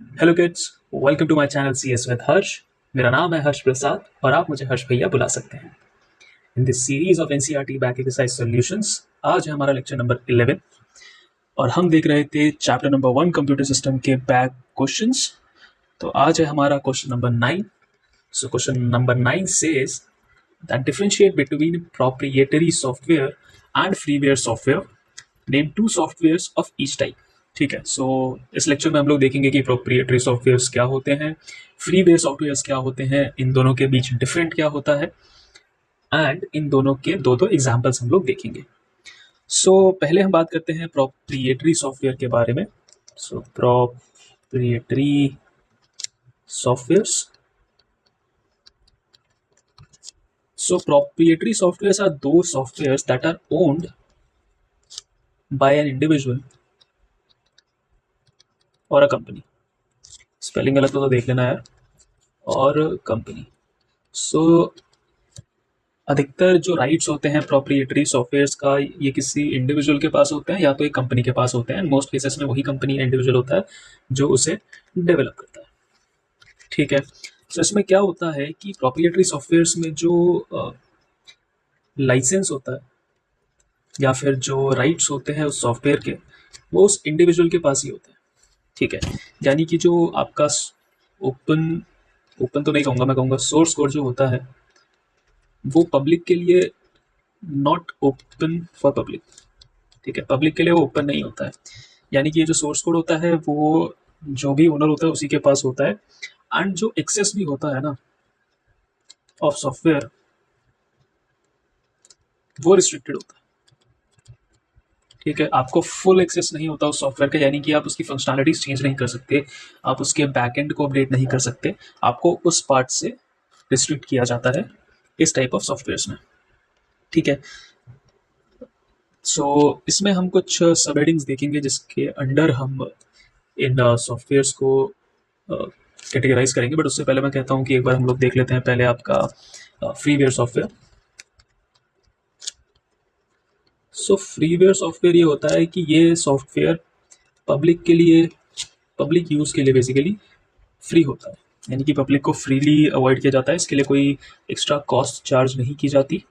Hello kids, welcome to my channel CS with Harsh. मेरा नाम है हर्ष प्रसाद और आप मुझे हर्ष भैया बुला सकते हैं। In this series of NCERT back exercise solutions, आज है हमारा लेक्चर नंबर 11 और हम देख रहे थे चैप्टर नंबर 1 कंप्यूटर सिस्टम के बैक क्वेश्चंस। तो आज है हमारा question number 9। So question number 9 says that differentiate between proprietary software and freeware software, name two softwares of each type. ठीक है, सो इस लेक्चर में हम लोग देखेंगे कि प्रोप्रिएटरी सॉफ्टवेयर्स क्या होते हैं, फ्रीवेयर सॉफ्टवेयर्स क्या होते हैं, इन दोनों के बीच डिफरेंट क्या होता है, एंड इन दोनों के दो दो एग्जाम्पल्स हम लोग देखेंगे। सो पहले हम बात करते हैं प्रोप्रिएटरी सॉफ्टवेयर के बारे में। सो proprietary softwares, so proprietary softwares are those softwares that are owned by an individual or a company. Spelling गलत हो तो देख लेना यार। और कंपनी। सो अधिकतर जो राइट्स होते हैं प्रोप्रिएटरी सॉफ्टवेयर्स का, ये किसी इंडिविजुअल के पास होते हैं या तो एक कंपनी के पास होते हैं। मोस्ट केसेस में वही कंपनी या इंडिविजुअल होता है जो उसे डेवलप करता है। ठीक है, सो इसमें क्या होता है कि प्रोप्रिएटरी सॉफ्टवेयर्स में जो लाइसेंस होता है या फिर जो राइट्स होते हैं उस सॉफ्टवेयर के, वो उस इंडिविजुअल के पास ही होते हैं। ठीक है, यानी कि जो आपका ओपन ओपन तो नहीं कहूँगा, मैं कहूँगा सोर्स कोड जो होता है वो पब्लिक के लिए नॉट ओपन फॉर पब्लिक। ठीक है, पब्लिक के लिए वो ओपन नहीं होता है। यानी कि ये जो सोर्स कोड होता है वो जो भी ओनर होता है उसी के पास होता है, एंड जो एक्सेस भी होता है ना ऑफ सॉफ्टवेयर, वो रिस्ट्रिक्टेड होता है। ठीक है, आपको फुल एक्सेस नहीं होता उस सॉफ्टवेयर का, यानी कि आप उसकी फंक्शनैलिटीज चेंज नहीं कर सकते, आप उसके बैकएंड को अपडेट नहीं कर सकते, आपको उस पार्ट से रिस्ट्रिक्ट किया जाता है इस टाइप ऑफ सॉफ्टवेयर्स में। ठीक है, सो इसमें हम कुछ सब हेडिंग्स देखेंगे जिसके अंडर हम इन सॉफ्टवेयर्स को कैटेगराइज करेंगे। बट उससे पहले मैं कहता हूँ कि एक बार हम लोग देख लेते हैं पहले आपका फ्रीवेयर सॉफ्टवेयर। सो फ्रीवेयर सॉफ्टवेयर ये होता है कि ये सॉफ्टवेयर पब्लिक के लिए, पब्लिक यूज़ के लिए बेसिकली फ्री होता है, यानी कि पब्लिक को फ्रीली अवॉइड किया जाता है, इसके लिए कोई एक्स्ट्रा कॉस्ट चार्ज नहीं की जाती।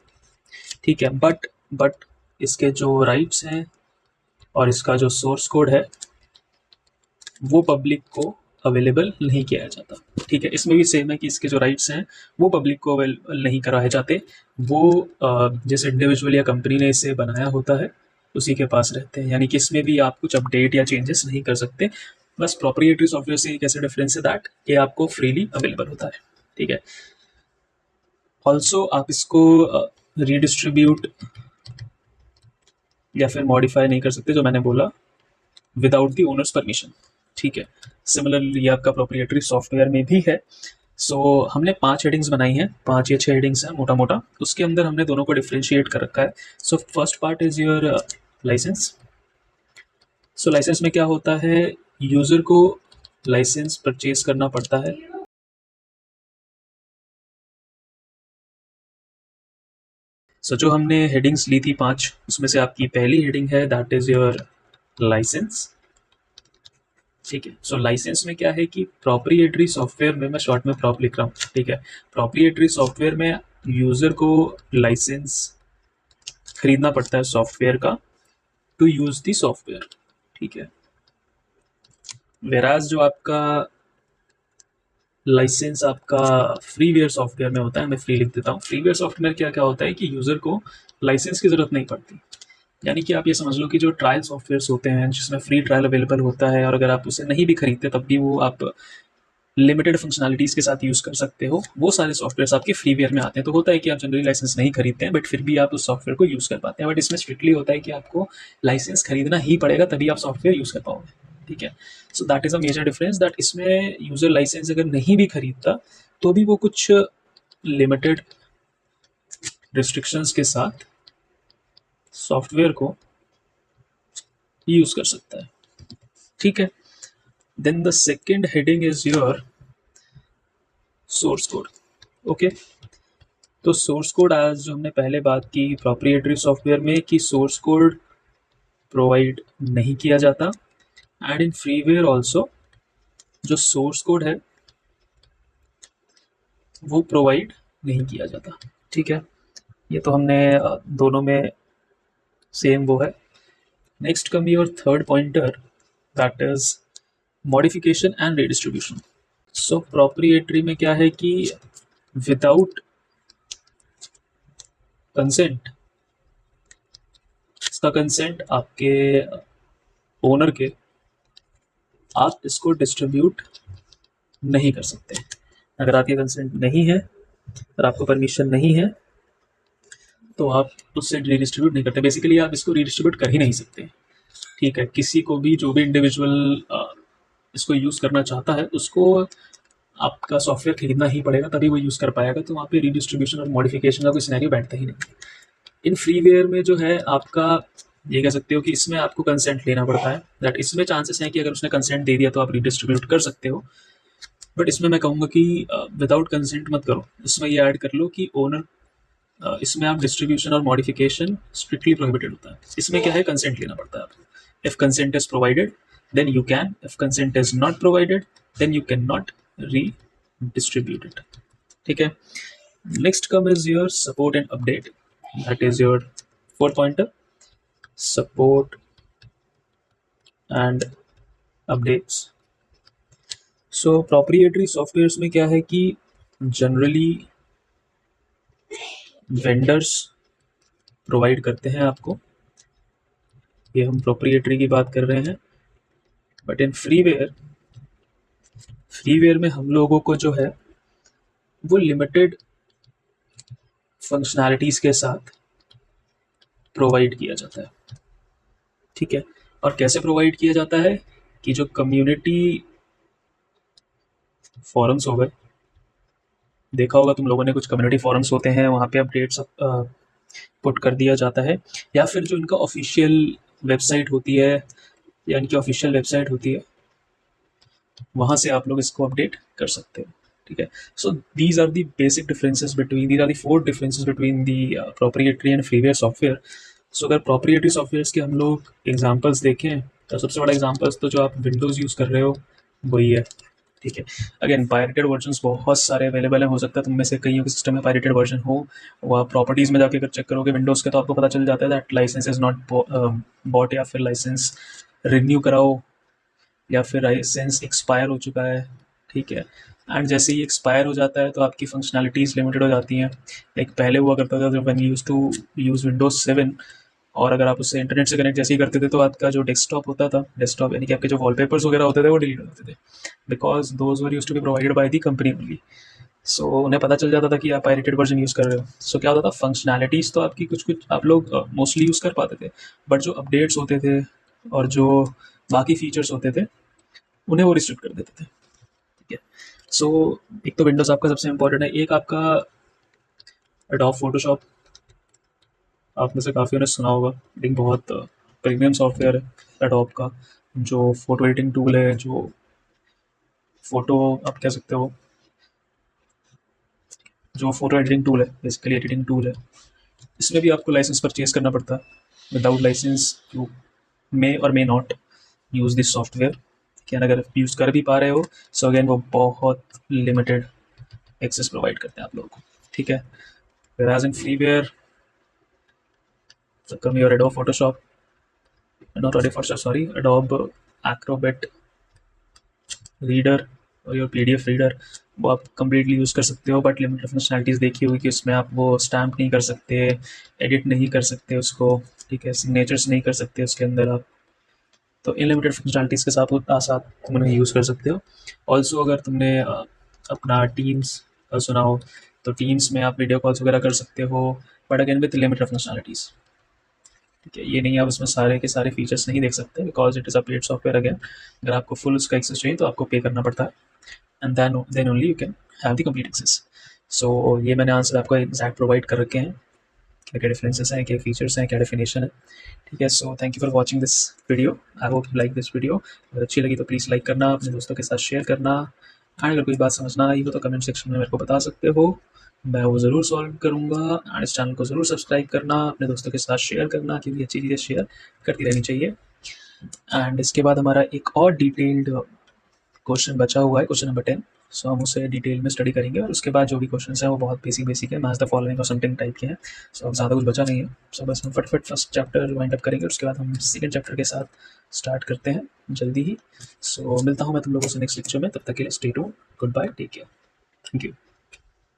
ठीक है, बट इसके जो राइट्स हैं और इसका जो सोर्स कोड है वो पब्लिक को अवेलेबल नहीं किया जाता। ठीक है, इसमें भी सेम है कि इसके जो राइट्स हैं वो पब्लिक को अवेलेबल नहीं कराए जाते, वो जिस इंडिविजुअल या कंपनी ने इसे बनाया होता है उसी के पास रहते हैं। यानी कि इसमें भी आप कुछ अपडेट या चेंजेस नहीं कर सकते। बस प्रोप्रिएटरी सॉफ्टवेयर से कैसे डिफरेंस है दैट ये आपको फ्रीली अवेलेबल होता है। ठीक है, ऑल्सो आप इसको रीडिस्ट्रीब्यूट या फिर मॉडिफाई नहीं कर सकते, जो मैंने बोला, विदाउट द ओनर्स परमिशन। ठीक है, सिमिलरली ये आपका प्रोप्रिएटरी सॉफ्टवेयर में भी है। सो हमने 5 हेडिंग्स बनाई हैं, 5 या 6 हेडिंग्स हैं मोटा मोटा, उसके अंदर हमने दोनों को डिफ्रेंशिएट कर रखा है। So first part is your licence. So licence में क्या होता है, यूजर को लाइसेंस परचेज करना पड़ता है। सो जो हमने हेडिंग्स ली थी 5, उसमें से आपकी पहली हेडिंग है दैट इज योर लाइसेंस। ठीक है, सो लाइसेंस में क्या है कि प्रोप्रिएटरी सॉफ्टवेयर में, मैं शॉर्ट में प्रॉप लिख रहा हूँ, ठीक है, प्रोप्रिएटरी सॉफ्टवेयर में यूजर को लाइसेंस खरीदना पड़ता है सॉफ्टवेयर का टू यूज दी सॉफ्टवेयर। ठीक है, वेराज जो आपका लाइसेंस आपका फ्रीवेयर सॉफ्टवेयर में होता है, मैं फ्री लिख देता हूँ। फ्रीवेयर सॉफ्टवेयर क्या क्या होता है कि यूजर को लाइसेंस की जरूरत नहीं पड़ती। यानी कि आप ये समझ लो कि जो ट्रायल सॉफ्टवेयर्स होते हैं जिसमें फ्री ट्रायल अवेलेबल होता है, और अगर आप उसे नहीं भी खरीदते तब भी वो आप लिमिटेड फंक्शनैलिटीज़ के साथ यूज़ कर सकते हो, वो सारे सॉफ्टवेयर्स आपके फ्रीवेयर में आते हैं। तो होता है कि आप जनरली लाइसेंस नहीं खरीदते हैं बट फिर भी आप उस सॉफ्टवेयर को यूज़ कर पाते हैं। बट इसमें स्ट्रिक्टली होता है कि आपको लाइसेंस खरीदना ही पड़ेगा तभी आप सॉफ्टवेयर यूज़ कर पाओगे। ठीक है, so that is a major difference, that इसमें यूज़र लाइसेंस अगर नहीं भी खरीदता तो भी वो कुछ लिमिटेड रिस्ट्रिक्शंस के साथ सॉफ्टवेयर को यूज़ कर सकता है। ठीक है, then the second heading is your source code. Okay, तो सोर्स कोड, आज जो हमने पहले बात की प्रोप्रिएटरी सॉफ्टवेयर में कि सोर्स कोड प्रोवाइड नहीं किया जाता, एंड इन फ्रीवेयर ऑल्सो जो सोर्स कोड है वो प्रोवाइड नहीं किया जाता। ठीक है, ये तो हमने दोनों में सेम वो है। Next come your third pointer, that is modification and redistribution. So proprietary में क्या है कि विदाउट कंसेंट, इसका कंसेंट आपके ओनर के, आप इसको डिस्ट्रीब्यूट नहीं कर सकते। अगर आपके कंसेंट नहीं है और आपको परमिशन नहीं है तो आप उससे रीडिस्ट्रीब्यूट नहीं करते। बेसिकली आप इसको रीडिस्ट्रीब्यूट कर ही नहीं सकते। ठीक है, किसी को भी, जो भी इंडिविजुअल इसको यूज़ करना चाहता है उसको आपका सॉफ्टवेयर खरीदना ही पड़ेगा, तभी वो यूज़ कर पाएगा। तो वहाँ पे रीडिस्ट्रीब्यूशन और मॉडिफिकेशन का कोई सिनेरियो बैठता ही नहीं। इन फ्रीवेयर में जो है आपका, ये कह सकते हो कि इसमें आपको कंसेंट लेना पड़ता है। दैट इसमें चांसेस हैं कि अगर उसने कंसेंट दे दिया तो आप रीडिस्ट्रीब्यूट कर सकते हो, बट इसमें मैं कहूँगा कि विदाउट कंसेंट मत करो। इसमें ये ऐड कर लो कि ओनर, इसमें आप डिस्ट्रीब्यूशन और मॉडिफिकेशन स्ट्रिक्टली प्रोहिबिटेड होता है। इसमें क्या है, कंसेंट लेना पड़ता है आपको। If consent is provided then you can, if consent is not provided then you can not redistribute it. ठीक है, next come is your support and update, that is your fourth pointer, support and updates. So proprietary softwares में क्या है कि generally vendors provide करते हैं आपको, ये हम प्रोप्रिएटरी की बात कर रहे हैं। बट इन फ्रीवेयर, फ्रीवेयर में हम लोगों को जो है वो लिमिटेड फंक्शनैलिटीज़ के साथ प्रोवाइड किया जाता है। ठीक है, और कैसे प्रोवाइड किया जाता है कि जो कम्युनिटी फोरम्स हो गए, देखा होगा तुम लोगों ने, कुछ कम्युनिटी फोरम्स होते हैं, वहाँ पे अपडेट्स पुट कर दिया जाता है। या फिर जो इनका ऑफिशियल वेबसाइट होती है, या इनकी ऑफिशियल वेबसाइट होती है, वहाँ से आप लोग इसको अपडेट कर सकते हो। ठीक है, so these are the basic differences between, these are the four differences between the proprietary and freeware software. So अगर प्रोप्रिएटरी सॉफ्टवेयर्स के हम लोग एग्जांपल्स देखें तो सबसे बड़ा एग्जांपल्स तो जो आप विंडोज़ यूज़ कर रहे हो वही है। ठीक है, अगेन पायरेटेड वर्जन्स बहुत सारे अवेलेबल हैं। हो सकता है तुम में से कईयों के सिस्टम में पायरेटेड वर्जन हो। वो आप प्रॉपर्टीज़ में जाके अगर चेक करोगे विंडोज़ के तो आपको पता चल जाता है that licence is not bought, या फिर लाइसेंस रिन्यू कराओ, या फिर लाइसेंस एक्सपायर हो चुका है। ठीक है, एंड जैसे ही एक्सपायर हो जाता है तो आपकी फंक्शनैलिटीज़ लिमिटेड हो जाती हैं। लाइक पहले हुआ करता था जब one use to use Windows 7, और अगर आप उससे इंटरनेट से कनेक्ट जैसे ही करते थे तो आपका जो डेस्कटॉप होता था, डेस्कटॉप यानी कि आपके जो वॉलपेपर्स वगैरह होते थे वो डिलीट हो जाते थे, because those were use to be provided by the company only. So उन्हें पता चल जाता था कि आप पायरेटेड वर्जन यूज़ कर रहे हो। सो क्या होता था, फंक्शनैलिटीज़ तो आपकी कुछ कुछ आप लोग मोस्टली यूज़ कर पाते थे, बट जो अपडेट्स होते थे और जो बाकी फीचर्स होते थे उन्हें वो रिस्ट्रिक्ट कर देते थे। ठीक है, सो एक तो विंडोज़ आपका सबसे इंपॉर्टेंट है, एक आपका एडोब फोटोशॉप, आप में से काफ़ियों ने सुना होगा, एक बहुत प्रीमियम सॉफ्टवेयर है एडोब का, जो फोटो एडिटिंग टूल है, जो फोटो आप कह सकते हो, जो फोटो एडिटिंग टूल है, बेसिकली एडिटिंग टूल है। इसमें भी आपको लाइसेंस परचेज करना पड़ता है। विदाउट लाइसेंस यू मे और may not use this software. कि अगर यूज़ कर भी पा रहे हो सो अगेन वो बहुत लिमिटेड एक्सेस प्रोवाइड करते हैं आप लोगों को। ठीक है, whereas in freeware, so come your Adobe Photoshop, not Adobe Photoshop, sorry, Adobe Acrobat Reader और योर PDF रीडर, वो आप कम्प्लीटली यूज़ कर सकते हो। बट लिमिटेड फंक्शनैलिटीज़ देखी होगी कि उसमें आप वो स्टैम्प नहीं कर सकते, एडिट नहीं कर सकते उसको। ठीक है, सिग्नेचर्स नहीं कर सकते उसके अंदर आप। तो अनलिमिटेड फंक्शनैलिटीज़ के साथ तुम उन्हें यूज़ कर सकते हो। ऑल्सो अगर तुमने अपना टीम्स सुना हो तो टीम्स में आप वीडियो कॉल्स वगैरह कर सकते हो, but again with limited functionalities. ठीक है, ये नहीं, आप उसमें सारे के सारे फीचर्स नहीं देख सकते because it is a paid software. Again अगर आपको फुल उसका एक्सेस चाहिए तो आपको पे करना पड़ता है, and then only you can have the complete access. So ये मैंने आंसर आपको एग्जैक्ट प्रोवाइड कर रखे हैं, क्या क्या डिफरेंसेस हैं, क्या फीचर्स हैं, क्या डेफिनेशन है। ठीक है, so thank you for watching this video. I hope you like this video. अगर अच्छी लगी तो प्लीज़ लाइक करना, अपने दोस्तों के साथ शेयर करना, एंड अगर कोई बात समझ ना आई हो तो कमेंट सेक्शन में मेरे को बता सकते हो, मैं वो ज़रूर सॉल्व करूँगा। एंड इस चैनल को ज़रूर सब्सक्राइब करना, अपने दोस्तों के साथ शेयर करना, क्योंकि अच्छी चीज़ें शेयर करती रहनी चाहिए। एंड इसके बाद हमारा एक और डिटेल्ड क्वेश्चन बचा हुआ है, क्वेश्चन नंबर 10। सो हम उसे डिटेल में स्टडी करेंगे और उसके बाद जो भी क्वेश्चन हैं वो बहुत बेसिक है, मैच द फॉलोइंग और समथिंग टाइप के हैं। सो अब ज़्यादा कुछ बचा नहीं है। सो बस हम फटाफट फर्स्ट चैप्टर वाइंड अप करेंगे, उसके बाद हम सेकंड चैप्टर के साथ स्टार्ट करते हैं जल्दी ही। सो मिलता हूँ मैं तुम लोगों से नेक्स्ट लेक्चर में, तब तक के लिए stay tuned, goodbye, take care, thank you.